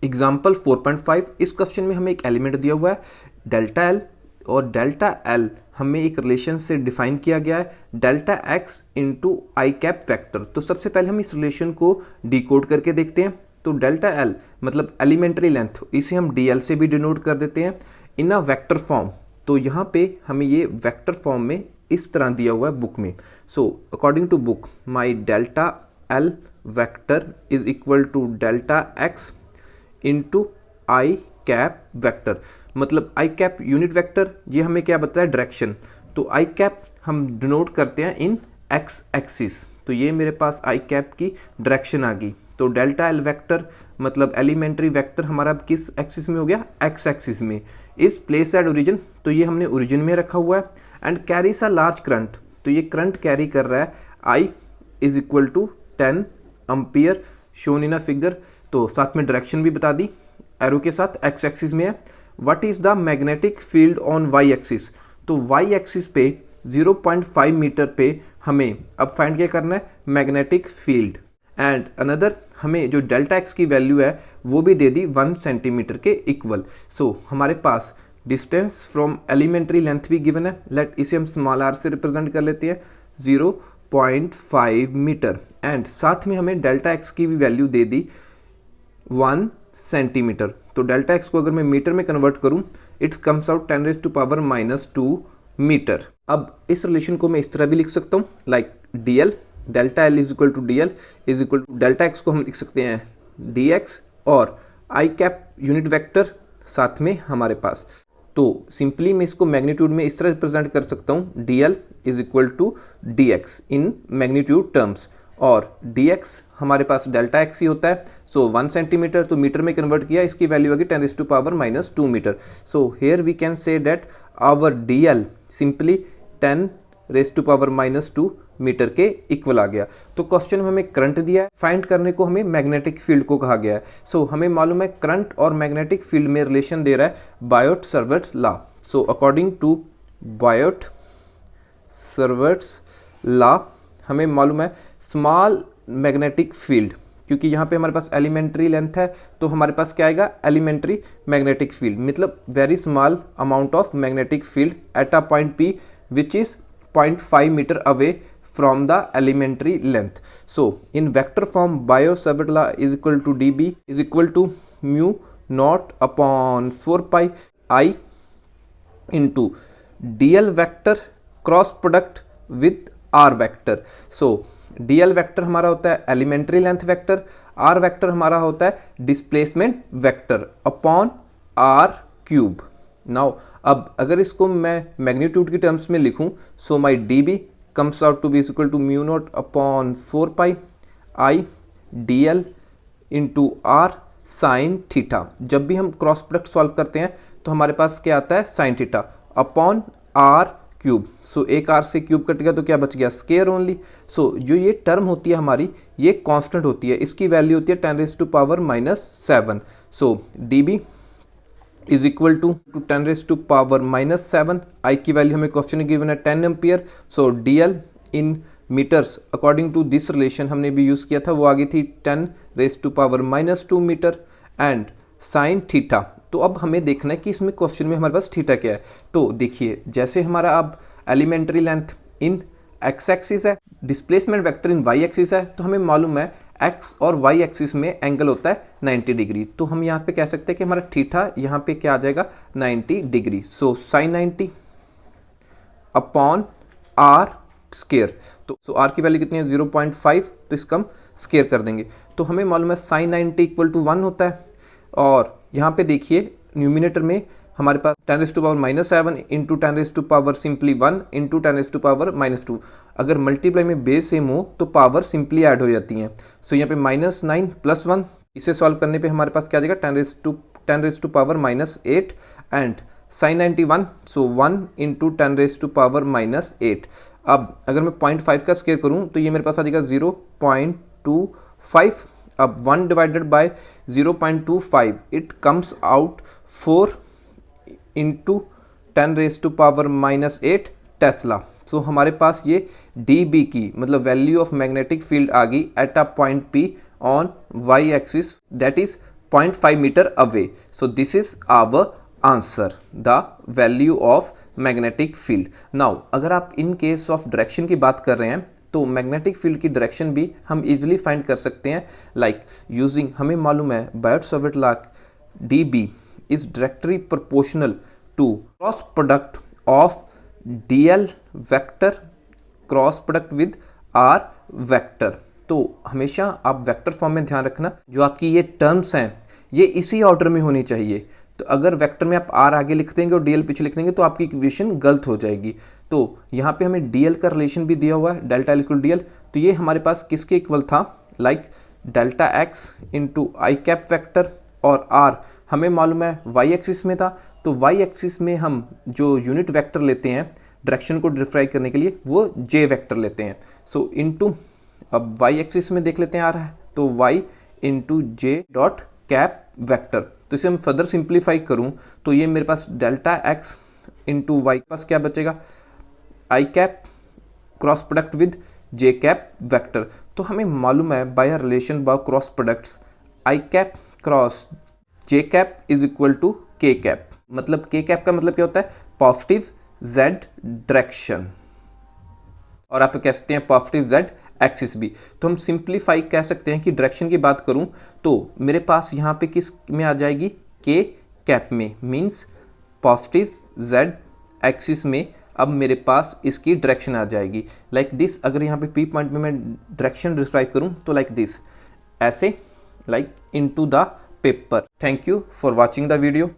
Example 4.5, इस question में हमें एक एलिमेंट दिया हुआ है डेल्टा एल, और डेल्टा एल हमें एक रिलेशन से डिफाइन किया गया है delta X into I cap vector. तो सबसे पहले हम इस रिलेशन को डिकोड करके देखते हैं। तो डेल्टा एल मतलब एलिमेंट्री लेंथ, इसे हम डी एल से भी डिनोट कर देते हैं इन अ वेक्टर फॉर्म। तो यहाँ पे हमें ये वेक्टर फॉर्म में इस तरह दिया हुआ है बुक में। So according to book my delta L vector is equal to delta X into I cap vector, मतलब आई कैप यूनिट वेक्टर, ये हमें क्या बताया डायरेक्शन। तो आई कैप हम डिनोट करते हैं इन एक्स एक्सिस, तो ये मेरे पास आई कैप की डायरेक्शन आ गई। तो डेल्टा एल वेक्टर मतलब एलिमेंट्री वेक्टर हमारा अब किस एक्सिस में हो गया, एक्स एक्सिस में। इस प्लेस एट ओरिजिन, तो ये हमने ओरिजिन में रखा हुआ है। And carries a large current, तो ये करंट कैरी कर रहा है I is equal to 10 ampere shown in a figure. तो साथ में डायरेक्शन भी बता दी, एरो के साथ एक्स एक्सिस में है। What is the magnetic field on Y axis, तो वाई एक्सिस पे 0.5 मीटर पे हमें अब फाइंड क्या करना है, मैग्नेटिक फील्ड। एंड अनदर हमें जो डेल्टा एक्स की वैल्यू है वो भी दे दी 1 सेंटीमीटर के इक्वल। सो हमारे पास डिस्टेंस फ्रॉम एलिमेंट्री लेंथ भी गिवन है, लेट इसे हम स्मॉल आर से रिप्रेजेंट कर लेते हैं 0.5 मीटर। एंड साथ में हमें डेल्टा एक्स की भी वैल्यू दे दी 1 सेंटीमीटर। तो डेल्टा एक्स को अगर मैं मीटर में कन्वर्ट करूं, इट्स कम्स आउट 10⁻⁻² मीटर। अब इस रिलेशन को मैं इस तरह भी लिख सकता हूं, like D L, delta L is equal to D L is equal to delta X को हम लिख सकते हैं डी एक्स, और आई कैप यूनिट वेक्टर साथ में हमारे पास। तो सिंपली मैं इसको मैग्नीट्यूड में इस तरह रिप्रेजेंट कर सकता हूँ, D L is equal to D X in magnitude terms, और डी एक्स हमारे पास डेल्टा एक्स ही होता है। सो 1 सेंटीमीटर, तो मीटर में कन्वर्ट किया, इसकी वैल्यू आ गई 10⁻⁻² metre. So here we can say that our D L simply 10⁻² metre के इक्वल आ गया। तो क्वेश्चन में हमें करंट दिया है, फाइंड करने को हमें मैग्नेटिक फील्ड को कहा गया है। सो हमें मालूम है करंट और मैग्नेटिक फील्ड में रिलेशन दे रहा है Biot Savart's law. So according to Biot Savart's law हमें मालूम है स्मॉल मैग्नेटिक फील्ड, क्योंकि यहाँ पे हमारे पास एलिमेंट्री लेंथ है, तो हमारे पास क्या आएगा, एलिमेंट्री मैग्नेटिक फील्ड, मतलब very small amount of magnetic field at a point P which is 0.5 metre away from the elementary length. So in vector form Biot-Savart law is equal to dB is equal to mu naught upon 4 pi I into dl vector cross product with r vector. So dl vector हमारा होता है elementary length vector, r vector हमारा होता है displacement vector upon r cube. Now अब अगर इसको मैं मैग्नीट्यूड की टर्म्स में लिखूं, so my dB comes out to be is equal to mu naught upon 4 pi I dl into r sin theta. जब भी हम क्रॉस प्रोडक्ट सॉल्व करते हैं तो हमारे पास क्या आता है, sine theta upon R cube. So एक आर से क्यूब कट गया तो क्या बच गया, स्केयर ओनली। सो जो ये टर्म होती है हमारी, ये कांस्टेंट होती है, इसकी वैल्यू होती है 10⁻⁻7। So dB is equal to 10⁻⁻7। I की वैल्यू हमें क्वेश्चन गिवन है 10 ampere. So D L in metres according to this relation हमने भी यूज़ किया था, वो आ गई थी 10⁻⁻² मीटर एंड साइन थीटा। तो अब हमें देखना है कि इसमें क्वेश्चन में हमारे पास थीटा क्या है। तो देखिए जैसे हमारा अब elementary length in X axis है, displacement vector in Y axis है, तो हमें मालूम है एक्स और वाई एक्सिस में एंगल होता है 90 डिग्री। तो हम यहाँ पे कह सकते हैं कि हमारा थीटा यहाँ पे क्या आ जाएगा, 90 degree. So sine 90 upon R square. तो सो आर की वैल्यू कितनी है, 0.5, तो इसका हम स्केयर कर देंगे। तो हमें मालूम है साइन 90 इक्वल टू 1 होता है, और यहाँ पे देखिए न्यूमिनेटर में हमारे पास 10⁻⁻7 इंटू 10⁻⁻ सिंपली 1 इंटू 10⁻⁻2। अगर मल्टीप्लाई में बेस सेम हो तो पावर सिंपली ऐड हो जाती हैं। सो यहाँ पे -9 + 1, इसे सॉल्व करने पे हमारे पास क्या आ जाएगा, 10⁻⁻8 एंड साइन 91, सो 1 इंटू 10⁻⁻8। अब अगर मैं 0.5 का स्केयर करूँ तो ये मेरे पास आ जाएगा 0.25। अब 1 divided by 0.25 it comes out 4 into 10⁻⁻8 tesla. So हमारे पास ये dB की मतलब वैल्यू ऑफ मैग्नेटिक फील्ड आ गई at a point P on y axis, that is 0.5 metre away. So this is our answer, the value of magnetic field. Now अगर आप in case of direction की बात कर रहे हैं तो मैग्नेटिक फील्ड की डायरेक्शन भी हम इजीली फाइंड कर सकते हैं, लाइक यूजिंग, हमें मालूम है Biot Savart law dB is directly proportional to cross product of dl vector cross product with r vector. तो हमेशा आप वेक्टर फॉर्म में ध्यान रखना, जो आपकी ये टर्म्स हैं ये इसी ऑर्डर में होनी चाहिए। तो अगर वेक्टर में आप r आगे लिख देंगे और dl पीछे लिख देंगे तो आपकी इक्वेशन गलत हो जाएगी। तो यहाँ पे हमें dl का रिलेशन भी दिया हुआ है, डेल्टा एल इक्वल dl। तो ये हमारे पास किसके इक्वल था, like delta X into I cap vector, और r हमें मालूम है y एक्सिस में था। तो y एक्सिस में हम जो यूनिट वेक्टर लेते हैं डायरेक्शन को डिफाइन करने के लिए वो j वेक्टर लेते हैं। सो इनटू, अब y एक्सिस में देख लेते हैं आ रहा है, तो y into J dot cap vector. तो इसे हम फर्दर सिंप्लीफाई करूं तो ये मेरे पास डेल्टा एक्स इंटू वाई पास क्या बचेगा, I cap cross product with J cap vector. तो हमें मालूम है by relation by cross products I cap cross J cap is equal to K cap. मतलब के कैप का मतलब क्या होता है, पॉजिटिव जेड डायरेक्शन, और आप कह सकते हैं पॉजिटिव जेड एक्सिस भी। तो हम सिंप्लीफाई कह सकते हैं कि डायरेक्शन की बात करूं तो मेरे पास यहाँ पे किस में आ जाएगी, के कैप में, मींस पॉजिटिव जेड एक्सिस में। अब मेरे पास इसकी डायरेक्शन आ जाएगी लाइक दिस। अगर यहाँ पे पी पॉइंट में मैं डायरेक्शन डिस्क्राइब करूँ तो लाइक दिस, ऐसे, like into the paper. Thank you for watching the video.